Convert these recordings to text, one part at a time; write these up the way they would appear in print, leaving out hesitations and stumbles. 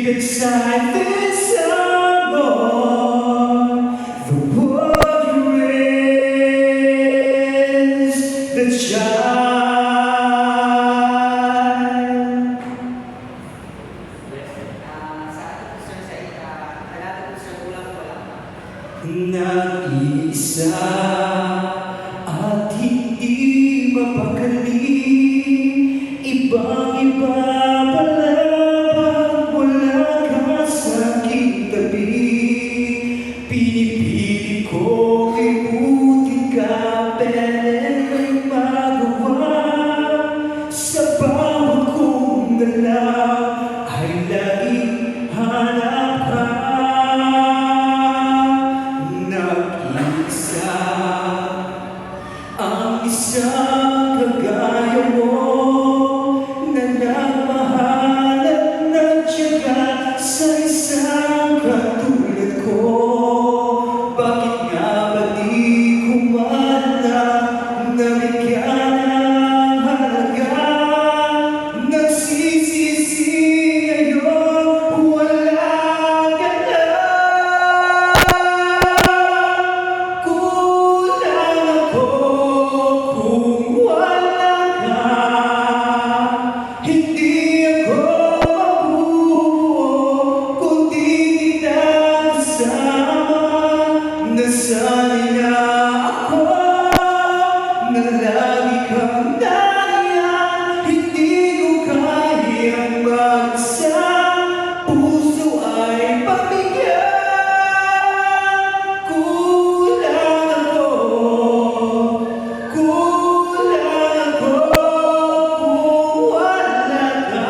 Deep inside this summer, the world is the child. Nag-iisa at hindi mapakali, ibang-iba pala pag wala ka sa aking tabi. Pinipili ko ibutin ka, pero may magawa. Sa bawat kong galaw ay laging hanap ka. Nag-iisa ang isang kagaya mo na nagmahal at nagtiyaga sa isang katulad ko. Bakit nga ba di ko man lang nabigyan ng halaga? Nagsisisi ngayon, wala ka na. Kulang ako kung wala ka. Hindi ako mabubuo kung di kita kasama. Nasanay na ako na lagi kang nariyan. Hindi ko kayang mag-isa, puso ay pabigyan. Kulang ako kung wala ka.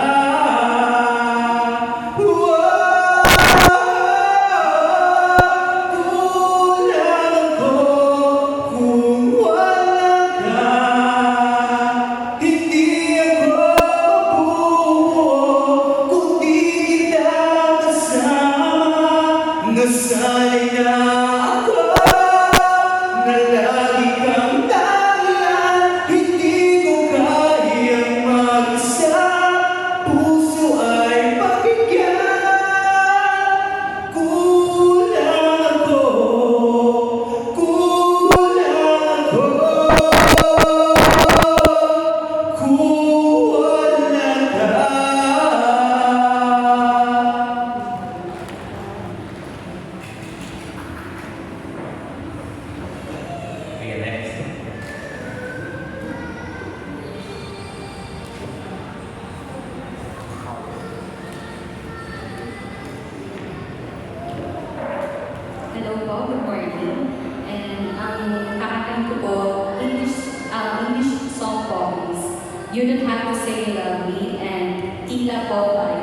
Nasanay na ako na lagi kang nariyan. Hindi ko kayang mag-isa, puso ay pabigyan. Kulang ako kung wala ka. Hello po, good morning. And ang kakatan ko po, English song po is You Don't Have to Say You Love Me and Tila po by